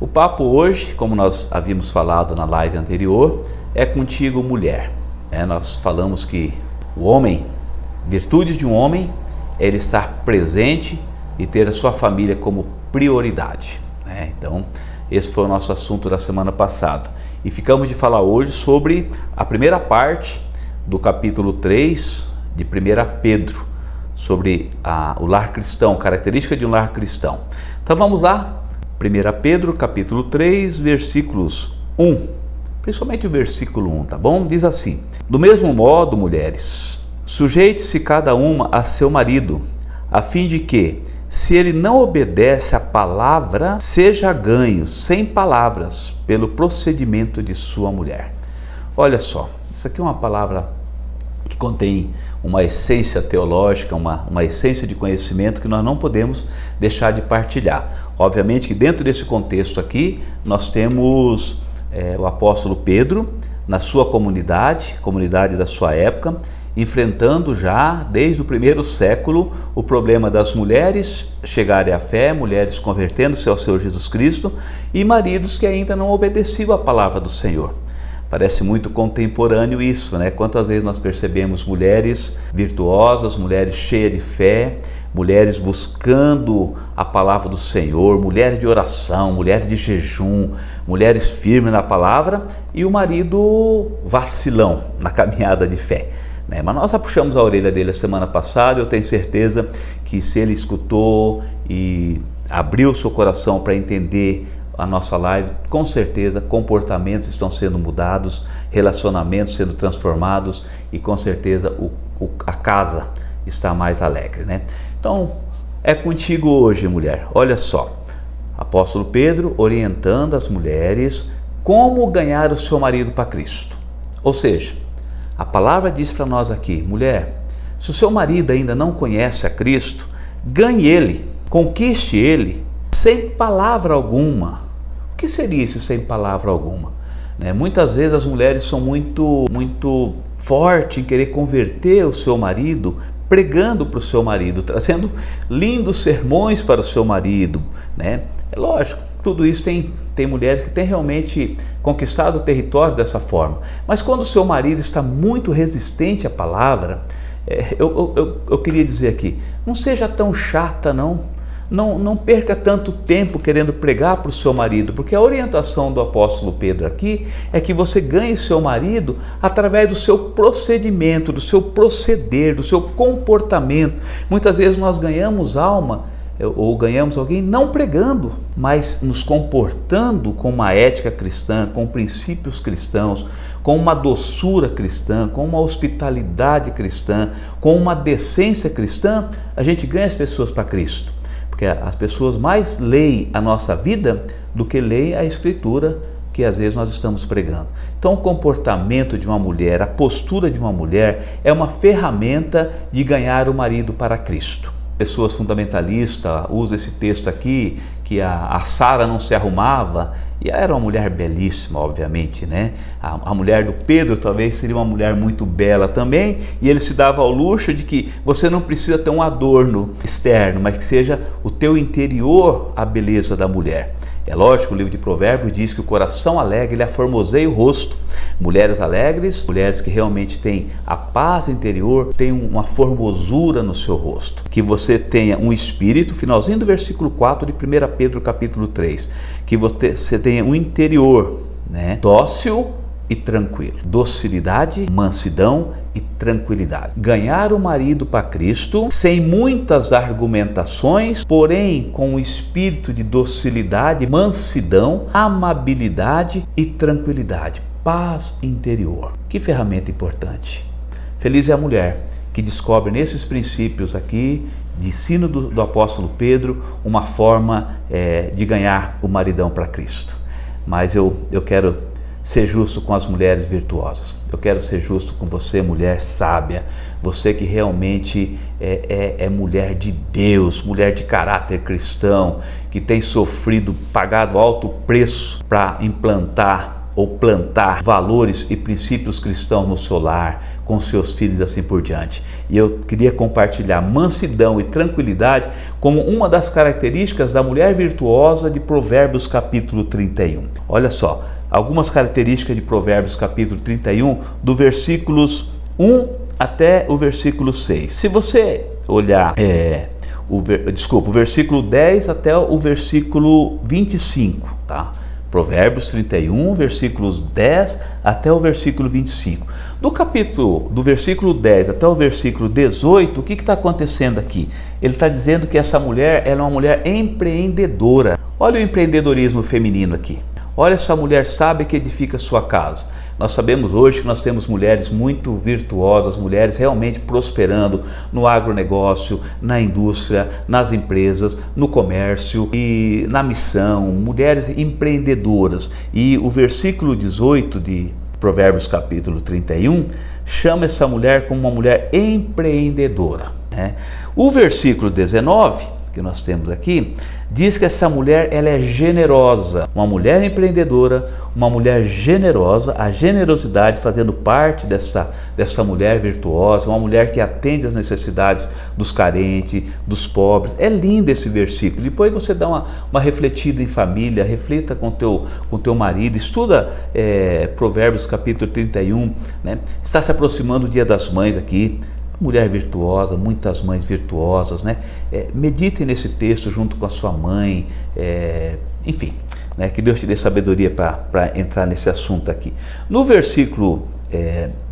O papo hoje, como nós havíamos falado na live anterior, é contigo, mulher. Nós falamos que o homem, virtudes de um homem, é ele estar presente e ter a sua família como prioridade. Então, esse foi o nosso assunto da semana passada. E ficamos de falar hoje sobre a primeira parte do capítulo 3 de 1 Pedro, sobre o lar cristão, característica de um lar cristão. Então vamos lá. 1 Pedro, capítulo 3, versículos 1, principalmente o versículo 1, tá bom? Diz assim: do mesmo modo, mulheres, sujeite-se cada uma a seu marido, a fim de que, se ele não obedece à palavra, seja ganho, sem palavras, pelo procedimento de sua mulher. Olha só, isso aqui é uma palavra que contém uma essência teológica, uma essência de conhecimento que nós não podemos deixar de partilhar. Obviamente que dentro desse contexto aqui, nós temos o apóstolo Pedro, na sua comunidade da sua época, enfrentando já desde o primeiro século o problema das mulheres chegarem à fé, mulheres convertendo-se ao Senhor Jesus Cristo e maridos que ainda não obedeciam à palavra do Senhor. Parece muito contemporâneo isso, né? Quantas vezes nós percebemos mulheres virtuosas, mulheres cheias de fé, mulheres buscando a palavra do Senhor, mulheres de oração, mulheres de jejum, mulheres firmes na palavra e o marido vacilão na caminhada de fé. Mas nós já puxamos a orelha dele a semana passada. Eu tenho certeza que se ele escutou e abriu seu coração para entender a nossa live, com certeza comportamentos estão sendo mudados, relacionamentos sendo transformados e com certeza a casa está mais alegre, né? Então é contigo hoje, mulher. Olha só, apóstolo Pedro orientando as mulheres como ganhar o seu marido para Cristo. Ou seja, a palavra diz para nós aqui: mulher, se o seu marido ainda não conhece a Cristo, ganhe ele, conquiste ele sem palavra alguma. O que seria isso sem palavra alguma? Muitas vezes as mulheres são muito fortes em querer converter o seu marido, pregando para o seu marido, trazendo lindos sermões para o seu marido. É lógico, tudo isso tem mulheres que têm realmente conquistado o território dessa forma. Mas quando o seu marido está muito resistente à palavra, eu queria dizer aqui, não seja tão chata não perca tanto tempo querendo pregar para o seu marido, porque a orientação do apóstolo Pedro aqui é que você ganhe seu marido através do seu procedimento, do seu proceder, do seu comportamento. Muitas vezes nós ganhamos alma ou ganhamos alguém não pregando, mas nos comportando com uma ética cristã, com princípios cristãos, com uma doçura cristã, com uma hospitalidade cristã, com uma decência cristã. A gente ganha as pessoas para Cristo. Porque as pessoas mais leem a nossa vida do que leem a Escritura que às vezes nós estamos pregando. Então o comportamento de uma mulher, a postura de uma mulher é uma ferramenta de ganhar o marido para Cristo. Pessoas fundamentalistas usam esse texto aqui, que a Sara não se arrumava, e era uma mulher belíssima, obviamente, né? A mulher do Pedro talvez seria uma mulher muito bela também, e ele se dava ao luxo de que você não precisa ter um adorno externo, mas que seja o teu interior a beleza da mulher. É lógico, o livro de Provérbios diz que o coração alegre ele aformoseia o rosto. Mulheres alegres, mulheres que realmente têm a paz interior, têm uma formosura no seu rosto. Que você tenha um espírito, finalzinho do versículo 4 de 1 Pedro capítulo 3, que você tenha um interior, dócil e tranquilo. Docilidade, mansidão e tranquilidade. Ganhar o marido para Cristo sem muitas argumentações, porém com um espírito de docilidade, mansidão, amabilidade e tranquilidade. Paz interior. Que ferramenta importante. Feliz é a mulher que descobre nesses princípios aqui, de ensino do apóstolo Pedro, uma forma de ganhar o maridão para Cristo. Mas eu quero ser justo com as mulheres virtuosas. Eu quero ser justo com você, mulher sábia, você que realmente é mulher de Deus, mulher de caráter cristão, que tem sofrido, pagado alto preço para implantar ou plantar valores e princípios cristãos no seu lar, com seus filhos e assim por diante. E eu queria compartilhar mansidão e tranquilidade como uma das características da mulher virtuosa de Provérbios capítulo 31. Olha só, algumas características de Provérbios capítulo 31, do versículos 1 até o versículo 6. Se você olhar o versículo 10 até o versículo 25, tá? Provérbios 31, versículos 10 até o versículo 25. Do versículo 10 até o versículo 18, o que está acontecendo aqui? Ele está dizendo que essa mulher, ela é uma mulher empreendedora. Olha o empreendedorismo feminino aqui. Olha essa mulher sábia que edifica sua casa. Nós sabemos hoje que nós temos mulheres muito virtuosas, mulheres realmente prosperando no agronegócio, na indústria, nas empresas, no comércio e na missão, mulheres empreendedoras. E o versículo 18 de Provérbios capítulo 31 chama essa mulher como uma mulher empreendedora, né? O versículo 19, que nós temos aqui, diz que essa mulher, ela é generosa, uma mulher empreendedora, uma mulher generosa, a generosidade fazendo parte dessa mulher virtuosa, uma mulher que atende às necessidades dos carentes, dos pobres. É lindo esse versículo. Depois você dá uma refletida em família, reflita com teu marido, estuda Provérbios capítulo 31, né? Está se aproximando o Dia das Mães aqui. Mulher virtuosa, muitas mães virtuosas, né? Meditem nesse texto junto com a sua mãe, enfim, né? Que Deus te dê sabedoria para entrar nesse assunto aqui. No versículo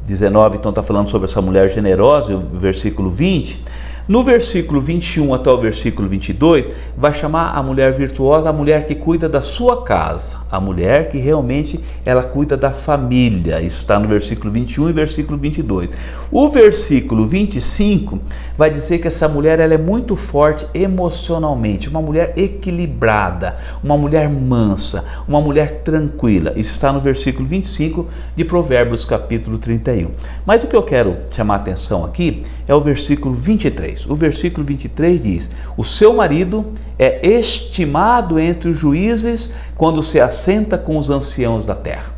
19, então está falando sobre essa mulher generosa, o versículo 20. No versículo 21 até o versículo 22, vai chamar a mulher virtuosa a mulher que cuida da sua casa, a mulher que realmente ela cuida da família. Isso está no versículo 21 e versículo 22. O versículo 25 vai dizer que essa mulher ela é muito forte emocionalmente, uma mulher equilibrada, uma mulher mansa, uma mulher tranquila. Isso está no versículo 25 de Provérbios capítulo 31. Mas o que eu quero chamar a atenção aqui é o versículo 23. O versículo 23 diz: o seu marido é estimado entre os juízes quando se assenta com os anciãos da terra.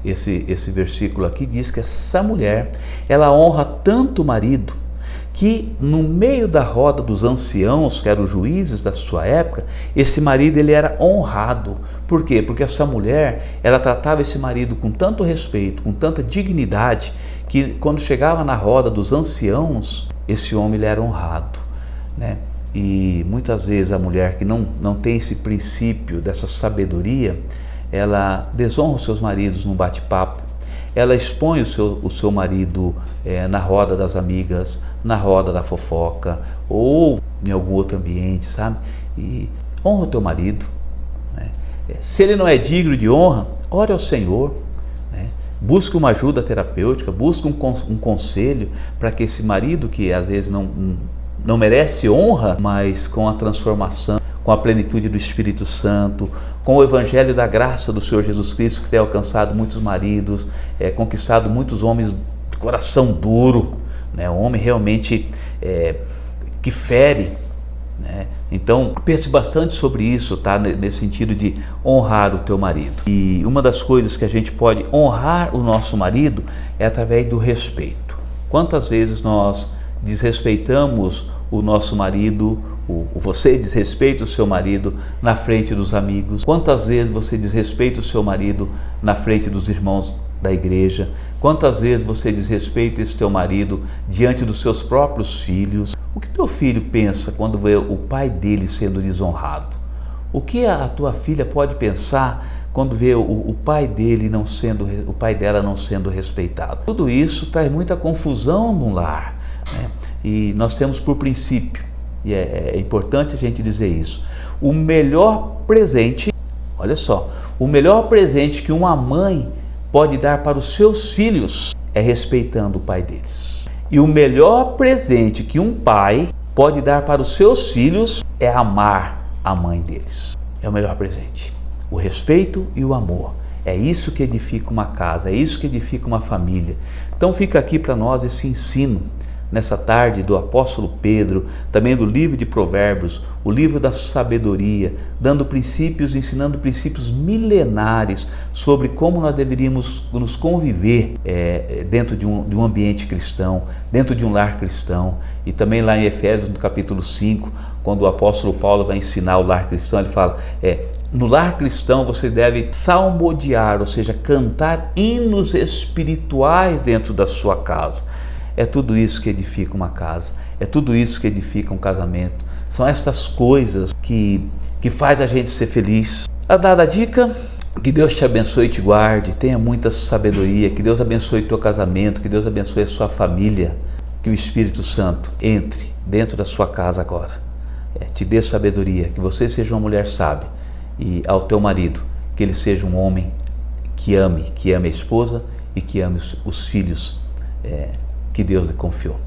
Esse versículo aqui diz que essa mulher, ela honra tanto o marido, que no meio da roda dos anciãos, que eram os juízes da sua época, esse marido ele era honrado. Por quê? Porque essa mulher, ela tratava esse marido com tanto respeito, com tanta dignidade, que quando chegava na roda dos anciãos, esse homem ele era honrado, né? E muitas vezes a mulher que não tem esse princípio dessa sabedoria, ela desonra os seus maridos num bate-papo, ela expõe o seu marido na roda das amigas, na roda da fofoca ou em algum outro ambiente, sabe? E honra o teu marido, né? Se ele não é digno de honra, ore ao Senhor, né? Busque uma ajuda terapêutica, busque um conselho para que esse marido que às vezes não merece honra, mas com a transformação, com a plenitude do Espírito Santo, com o Evangelho da graça do Senhor Jesus Cristo, que tem alcançado muitos maridos, conquistado muitos homens de coração duro, né? Um homem realmente que fere, né? Então pense bastante sobre isso, tá? Nesse sentido de honrar o teu marido. E uma das coisas que a gente pode honrar o nosso marido é através do respeito. Quantas vezes nós desrespeitamos o nosso marido, você desrespeita o seu marido na frente dos amigos? Quantas vezes você desrespeita o seu marido na frente dos irmãos da igreja? Quantas vezes você desrespeita esse teu marido diante dos seus próprios filhos? O que teu filho pensa quando vê o pai dele sendo desonrado? O que a tua filha pode pensar quando vê o pai dela não sendo respeitado? Tudo isso traz muita confusão no lar, né? E nós temos por princípio, e é importante a gente dizer isso, o melhor presente, olha só, o melhor presente que uma mãe pode dar para os seus filhos é respeitando o pai deles. E o melhor presente que um pai pode dar para os seus filhos é amar a mãe deles. É o melhor presente. O respeito e o amor. É isso que edifica uma casa, é isso que edifica uma família. Então fica aqui para nós esse ensino, nessa tarde do apóstolo Pedro, também do livro de Provérbios, o livro da sabedoria, dando princípios, ensinando princípios milenares sobre como nós deveríamos nos conviver dentro de um ambiente cristão, dentro de um lar cristão. E também lá em Efésios, no capítulo 5, quando o apóstolo Paulo vai ensinar o lar cristão, ele fala, no lar cristão você deve salmodiar, ou seja, cantar hinos espirituais dentro da sua casa. É tudo isso que edifica uma casa, é tudo isso que edifica um casamento. São estas coisas que faz a gente ser feliz. A dada dica, que Deus te abençoe e te guarde, tenha muita sabedoria, que Deus abençoe teu casamento, que Deus abençoe a sua família, que o Espírito Santo entre dentro da sua casa agora, te dê sabedoria, que você seja uma mulher sábia, e ao teu marido, que ele seja um homem que ame a esposa e que ame os filhos que Deus lhe confiou.